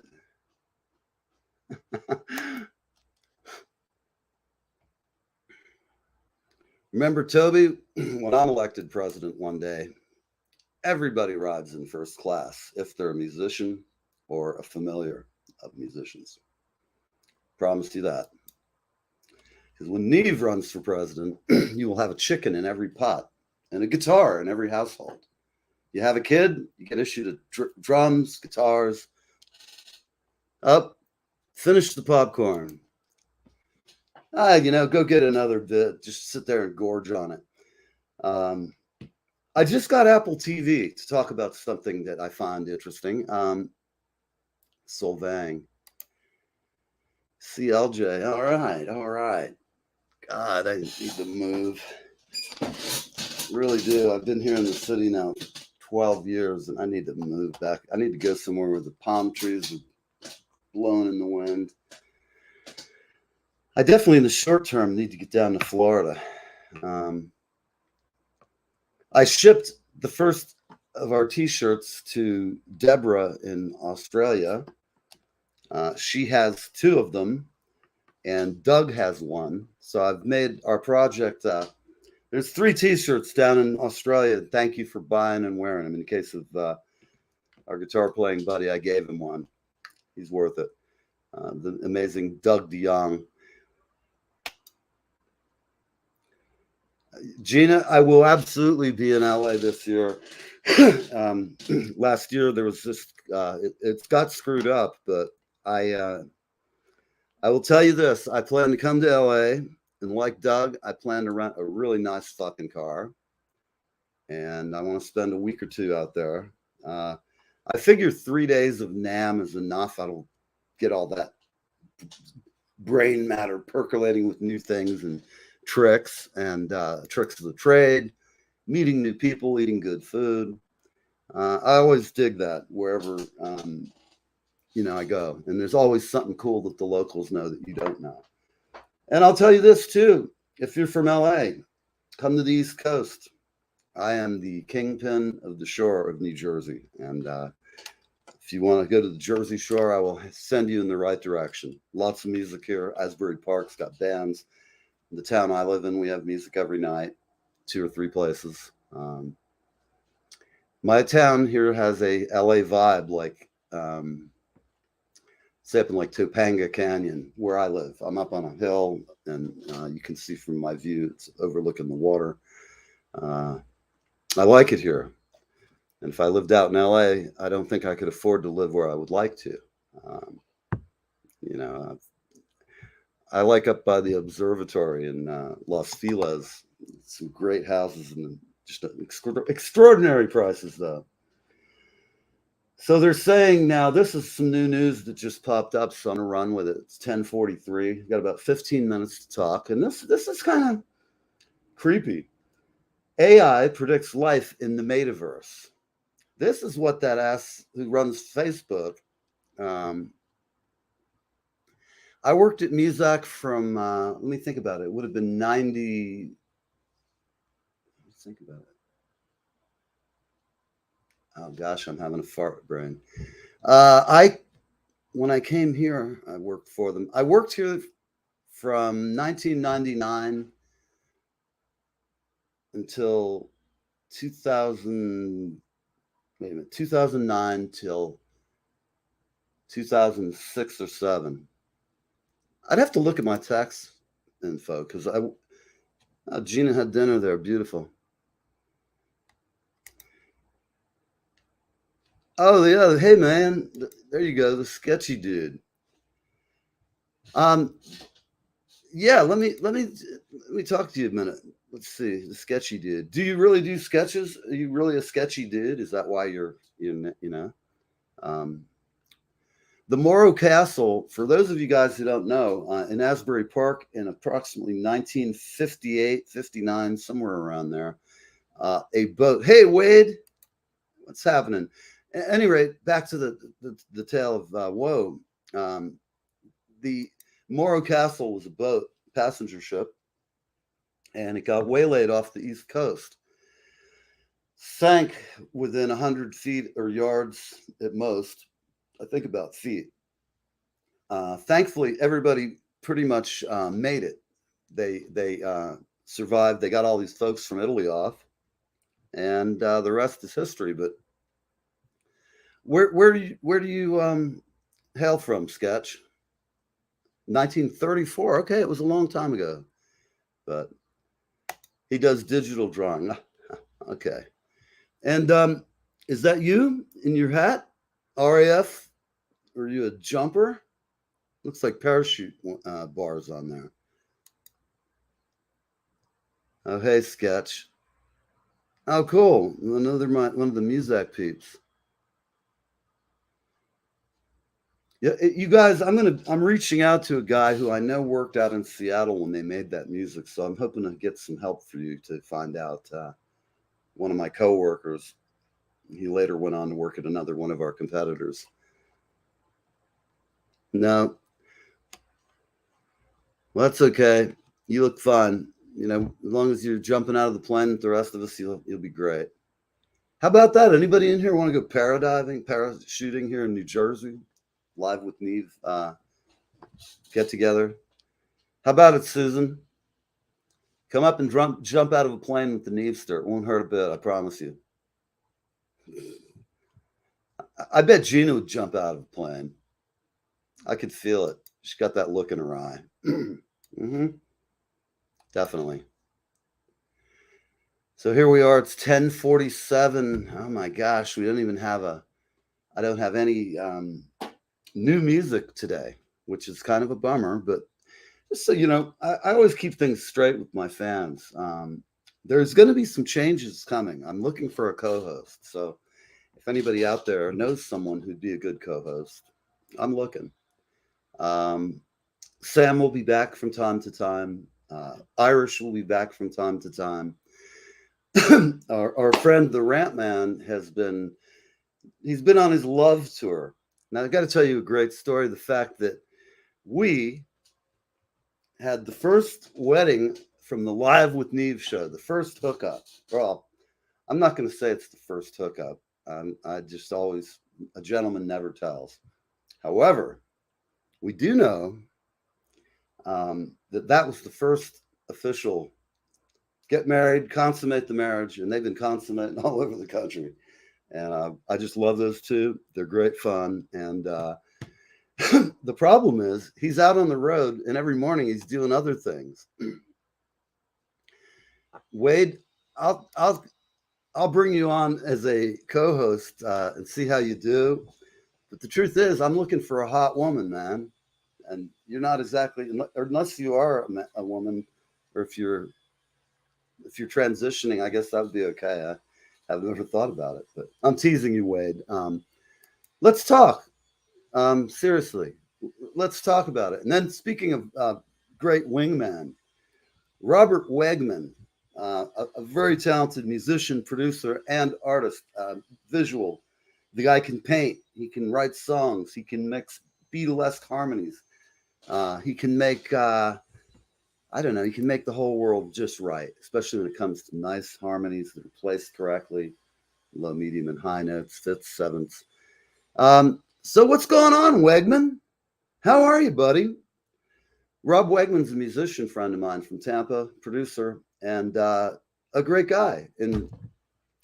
Remember, Toby, when I'm elected president one day, everybody rides in first class if they're a musician or a familiar of musicians. Promise you that. Because when Neve runs for president, you will have a chicken in every pot and a guitar in every household. You have a kid, you get issued drums, guitars. Up, finish the popcorn. Go get another bit. Just sit there and gorge on it. I just got Apple TV to talk about something that I find interesting. Solvang. CLJ. All right. God, I need to move. Really do. I've been here in the city now for 12 years, and I need to move back. I need to go somewhere where the palm trees are blowing in the wind. I definitely, in the short term, need to get down to Florida. I shipped the first of our T-shirts to Deborah in Australia. She has 2 of them, and Doug has 1. So I've made our project. There's 3 T-shirts down in Australia. Thank you for buying and wearing them. In the case of our guitar playing buddy, I gave him 1. He's worth it. The amazing Doug DeYoung. Gina, I will absolutely be in LA this year. Last year there was this. It got screwed up, but I will tell you this: I plan to come to LA, and like Doug, I plan to rent a really nice fucking car, and I want to spend a week or 2 out there. I figure 3 days of NAMM is enough. I don't get all that brain matter percolating with new things and tricks of the trade, meeting new people, eating good food. I always dig that wherever I go, and there's always something cool that the locals know that you don't know. And I'll tell you this too: if you're from LA, come to the East Coast. I am the kingpin of the shore of New Jersey, and if you want to go to the Jersey Shore, I will send you in the right direction. Lots of music here. Asbury Park's got bands. In the town I live in, we have music every night, 2 or 3 places. My town here has a LA vibe, like say up in like Topanga Canyon, where I live. I'm up on a hill, and you can see from my view, it's overlooking the water. I like it here. And if I lived out in LA, I don't think I could afford to live where I would like to. I like up by the observatory in Los Feliz. Some great houses and just extraordinary prices, though. So they're saying now, this is some new news that just popped up, so I'm going to run with it. It's 10:43. Got about 15 minutes to talk. And this is kind of creepy. AI predicts life in the metaverse. This is what that ass who runs Facebook. I worked at Muzak from, let me think about it. It would have been 90. Let's think about it. Oh gosh, I'm having a fart brain. When I came here, I worked for them. I worked here from 1999 until 2009 till 2006 or 7. I'd have to look at my tax info because Gina had dinner there. Beautiful. Oh, yeah. Hey, man. There you go. The sketchy dude. Yeah. Let me talk to you a minute. Let's see. The sketchy dude. Do you really do sketches? Are you really a sketchy dude? Is that why you're the Morro Castle, for those of you guys who don't know, in Asbury Park in approximately 1958, 59, somewhere around there, a boat. Hey, Wade, what's happening? At any rate, back to the tale of woe. The Morro Castle was a boat, passenger ship, and it got waylaid off the East Coast. sank within 100 feet or yards at most. I think about feet. Thankfully, everybody pretty much made it. They survived. They got all these folks from Italy off, and the rest is history. But where do you hail from, Sketch? 1934. Okay, it was a long time ago, but he does digital drawing. Okay, and is that you in your hat, RAF? Are you a jumper? Looks like parachute bars on there. Oh, hey, Sketch. Oh, cool. One of the Muzak peeps. Yeah, you guys, I'm reaching out to a guy who I know worked out in Seattle when they made that music. So I'm hoping to get some help for you to find out. One of my coworkers, he later went on to work at another one of our competitors. No, well, that's okay. You look fine. You know, as long as you're jumping out of the plane with the rest of us, you'll be great. How about that? Anybody in here want to go parachuting here in New Jersey? Live with Neve, get together. How about it, Susan? Come up and jump out of a plane with the Neve stir. It won't hurt a bit, I promise you. I bet Gina would jump out of a plane. I could feel it. She's got that look in her eye. Mm-hmm. Definitely. So here we are. It's 10:47. Oh my gosh, we don't even have I don't have any new music today, which is kind of a bummer, but just so you know, I always keep things straight with my fans. There's going to be some changes coming. I'm looking for a co-host. So if anybody out there knows someone who'd be a good co-host, I'm looking. Sam will be back from time to time. Irish will be back from time to time. Our friend, the Rant Man, he's been on his love tour. Now, I got to tell you a great story. The fact that we had the first wedding from the Live with Neve show, the first hookup. Well, I'm not going to say it's the first hookup. I just always, a gentleman never tells. However, we do know that was the first official get married, consummate the marriage, and they've been consummating all over the country. And I just love those two. They're great fun. And the problem is he's out on the road, and every morning he's doing other things. Wade, I'll bring you on as a co-host and see how you do. But the truth is, I'm looking for a hot woman, man. And you're not exactly, unless you are a woman, or if you're transitioning, I guess that would be okay. I've never thought about it, but I'm teasing you, Wade. Let's talk. Seriously, let's talk about it. And then speaking of great wingman, Robert Wegman, a very talented musician, producer, and artist, visual. The guy can paint. He can write songs. He can mix Beatlesque harmonies. He can make, I don't know, he can make the whole world just right, especially when it comes to nice harmonies that are placed correctly, low, medium, and high notes, fifths, sevenths. So what's going on, Wegman? How are you, buddy? Rob Wegman's a musician friend of mine from Tampa, producer, and a great guy. And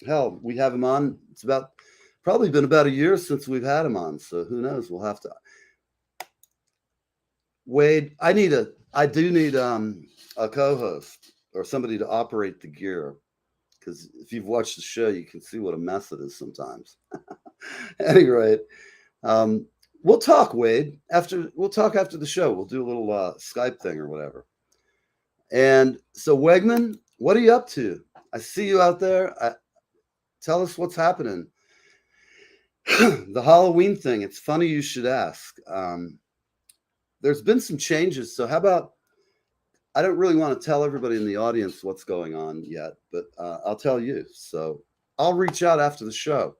hell, we have him on. It's probably been about a year since we've had him on. So who knows? We'll have to. Wade, I do need a co-host or somebody to operate the gear, because if you've watched the show, you can see what a mess it is sometimes. Anyway, we'll talk, Wade. We'll talk after the show. We'll do a little Skype thing or whatever. And so, Wegman, what are you up to? I see you out there. Tell us what's happening. The Halloween thing. It's funny you should ask. There's been some changes. So how about, I don't really want to tell everybody in the audience what's going on yet, but I'll tell you. So I'll reach out after the show.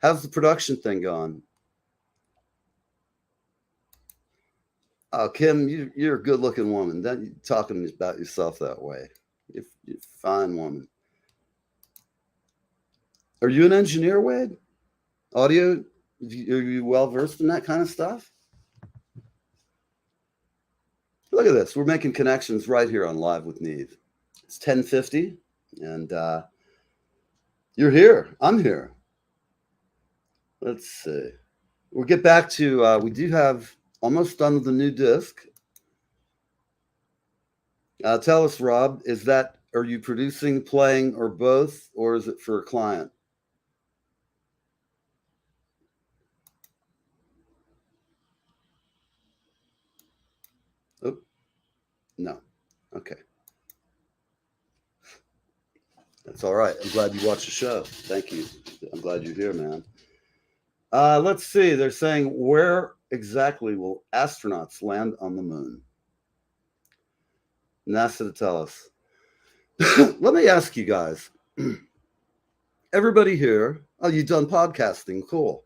How's the production thing going? Oh, Kim, you're a good-looking woman. Don't you talking about yourself that way. You're a fine woman. Are you an engineer, Wade? Audio? Are you well versed in that kind of stuff? Look at this. We're making connections right here on Live with Neve. It's 10:50, and you're here. I'm here. Let's see. We'll get back to, we do have almost done with the new disc. Tell us, Rob, are you producing, playing, or both, or is it for a client? Oh, no. Okay. That's all right. I'm glad you watched the show. Thank you. I'm glad you're here, man. Let's see. They're saying, where exactly will astronauts land on the moon? NASA to tell us. Let me ask you guys. Everybody here, oh, you've done podcasting. Cool.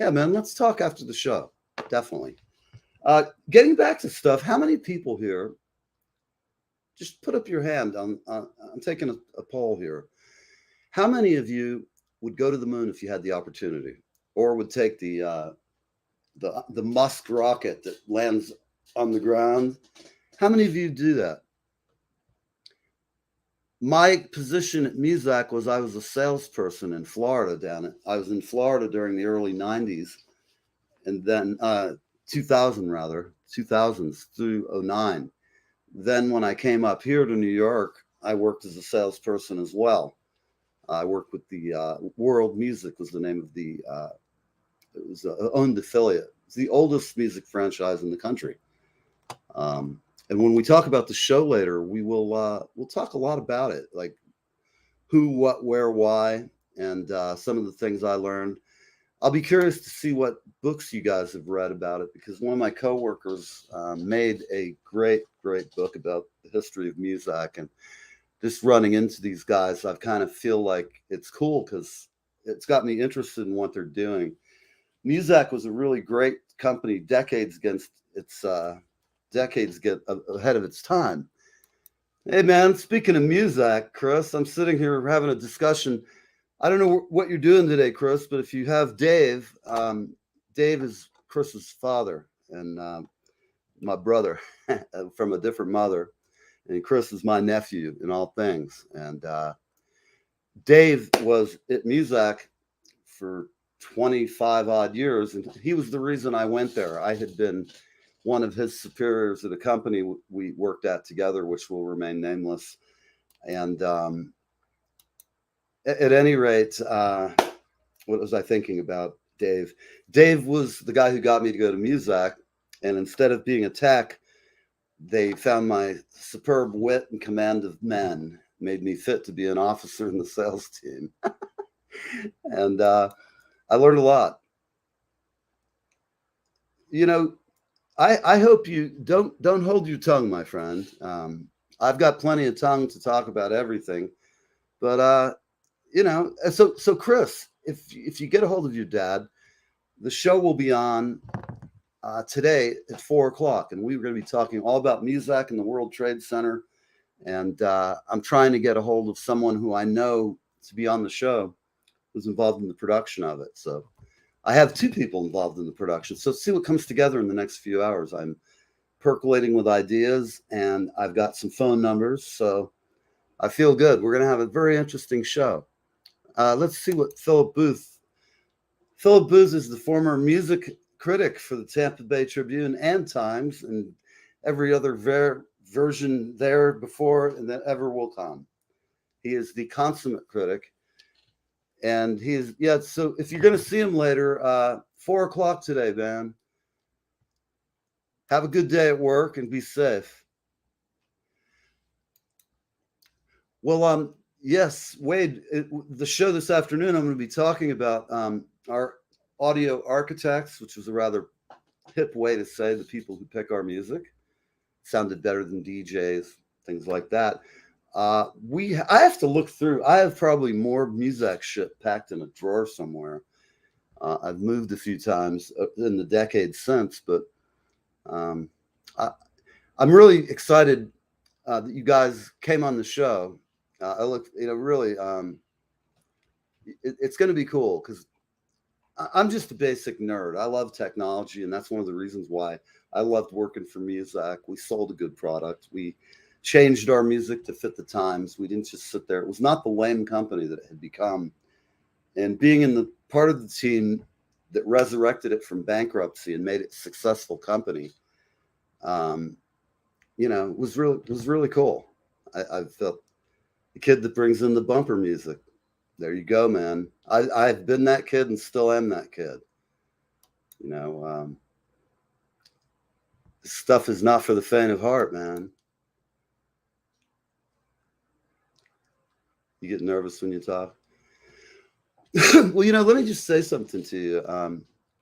Yeah, man, let's talk after the show. Definitely. Getting back to stuff, how many people here, just put up your hand. I'm taking a poll here. How many of you would go to the moon if you had the opportunity, or would take the Musk rocket that lands on the ground? How many of you do that? My position at Muzak was I was a salesperson in Florida I was in Florida during the early 90s, and then 2000s through 09. Then when I came up here to New York, I worked as a salesperson as well. I worked with the World Music was the name of it was an owned affiliate. It's the oldest music franchise in the country. And when we talk about the show later, we'll talk a lot about it, like who, what, where, why, and some of the things I learned. I'll be curious to see what books you guys have read about it, because one of my coworkers made a great book about the history of Muzak, and just running into these guys, I kind of feel like it's cool because it's got me interested in what they're doing. Muzak was a really great company, decades get ahead of its time. Hey man, speaking of Muzak, Chris, I'm sitting here having a discussion. I don't know what you're doing today, Chris, but if you have Dave, Dave is Chris's father and my brother from a different mother, and Chris is my nephew in all things. And Dave was at Muzak for 25 odd years, and he was the reason I went there. I had been one of his superiors at a company we worked at together, which will remain nameless. And at any rate, what was I thinking about Dave? Dave was the guy who got me to go to Muzak, and instead of being a tech, they found my superb wit and command of men, made me fit to be an officer in the sales team. And I learned a lot. You know, I hope you don't hold your tongue, my friend. I've got plenty of tongue to talk about everything, but you know, so Chris, if you get a hold of your dad, the show will be on today at 4:00, and we're going to be talking all about Muzak and the World Trade Center. And I'm trying to get a hold of someone who I know to be on the show, who's involved in the production of it. So I have two people involved in the production. So see what comes together in the next few hours. I'm percolating with ideas, and I've got some phone numbers. So I feel good. We're going to have a very interesting show. Let's see what Philip Booth. Philip Booth is the former music critic for the Tampa Bay Tribune and Times, and every other version there before and that ever will come. He is the consummate critic. And so if you're going to see him later, 4:00 today, man. Have a good day at work and be safe. Well, yes, Wade, the show this afternoon, I'm going to be talking about our audio architects, which was a rather hip way to say the people who pick our music. Sounded better than DJs, things like that. I have to look through. I have probably more Muzak shit packed in a drawer somewhere. I've moved a few times in the decades since, but I'm really excited that you guys came on the show. I look, really, it's going to be cool because I'm just a basic nerd. I love technology, and that's one of the reasons why I loved working for Neve Aug. We sold a good product. We changed our music to fit the times. We didn't just sit there. It was not the lame company that it had become. And being in the part of the team that resurrected it from bankruptcy and made it a successful company, was really cool. I felt the kid that brings in the bumper music. There you go, man. I've been that kid and still am that kid. This stuff is not for the faint of heart, man. You get nervous when you talk. Well, let me just say something to you.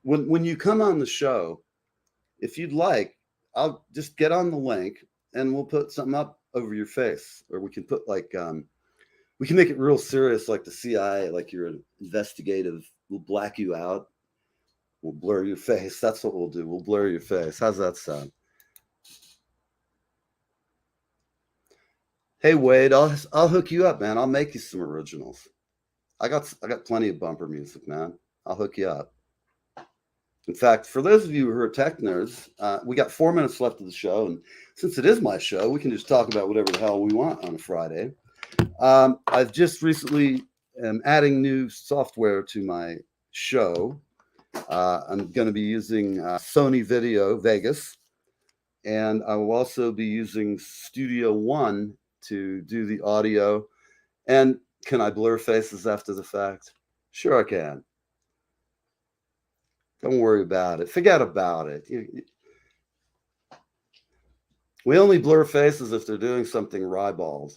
When you come on the show, if you'd like, I'll just get on the link and we'll put something up over your face, or we can put we can make it real serious, like the CIA, like you're an investigative. We'll black you out. We'll blur your face. That's what we'll do. We'll blur your face. How's that sound? Hey, Wade, I'll hook you up, man. I'll make you some originals. I got plenty of bumper music, man. I'll hook you up. In fact, for those of you who are tech nerds, we got 4 minutes left of the show, and since it is my show, we can just talk about whatever the hell we want on a Friday. I've just recently am adding new software to my show. I'm going to be using Sony Video Vegas, and I will also be using Studio One to do the audio. And can I blur faces after the fact? Sure I can. Don't worry about it. Forget about it. We only blur faces if they're doing something ribald.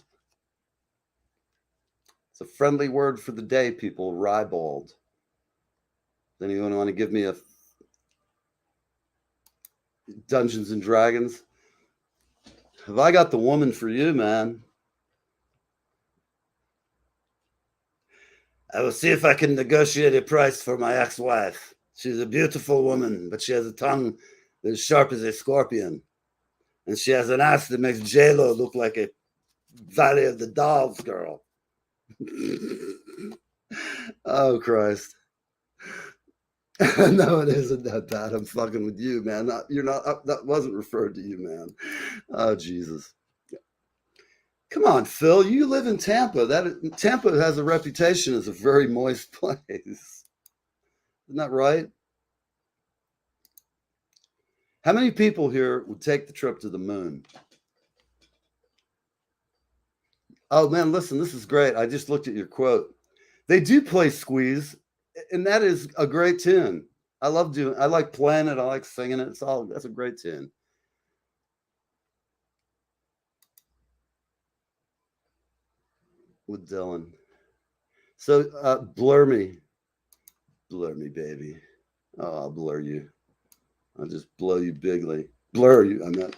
It's a friendly word for the day, people. Ribald. Does anyone want to give me a Dungeons and Dragons? Have I got the woman for you, man? I will see if I can negotiate a price for my ex-wife. She's a beautiful woman, but she has a tongue that is sharp as a scorpion. And she has an ass that makes J-Lo look like a Valley of the Dolls girl. Oh, Christ. No, it isn't that bad. I'm fucking with you, man. That wasn't referred to you, man. Oh, Jesus. Come on, Phil. You live in Tampa. Tampa has a reputation as a very moist place. Isn't that right? How many people here would take the trip to the moon? Oh, man, listen, this is great. I just looked at your quote. They do play Squeeze, and that is a great tune. I like playing it. I like singing it. That's a great tune. With Dylan. So, blur me. Blur me, baby. Oh, I'll blur you. I'll just blow you bigly. Blur you. I'm not.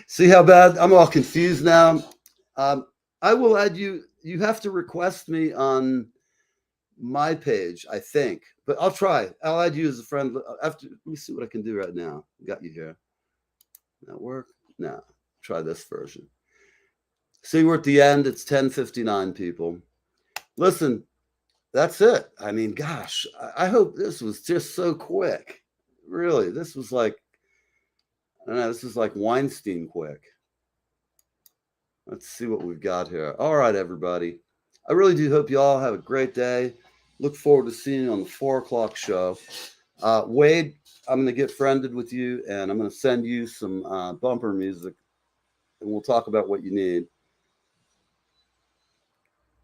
See how bad? I'm all confused now. I will add you. You have to request me on my page, I think. But I'll try. I'll add you as a friend. Let me see what I can do right now. Got you here. That work? No. Try this version. See, we're at the end. It's 10:59, people. Listen, that's it. I mean, gosh, I hope this was just so quick. Really, this was like, I don't know, this is like Weinstein quick. Let's see what we've got here. All right, everybody. I really do hope you all have a great day. Look forward to seeing you on the 4 o'clock show. Wade, I'm going to get friended with you, and I'm going to send you some bumper music, and we'll talk about what you need.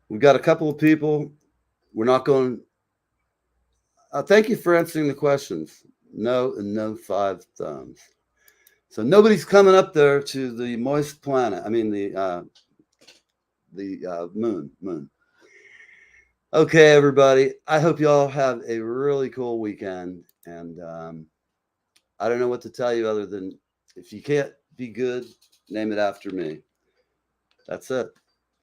We've got a couple of people. We're not going. Thank you for answering the questions. No and no 5 thumbs. So nobody's coming up there to the moist planet. I mean the moon. Okay, everybody. I hope you all have a really cool weekend. And I don't know what to tell you other than if you can't be good, name it after me. That's it.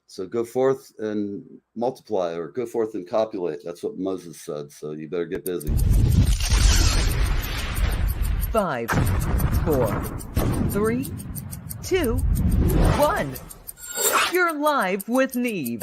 So go forth and multiply, or go forth and copulate. That's what Moses said. So you better get busy. 5, 4, 3, 2, 1. You're live with Neve.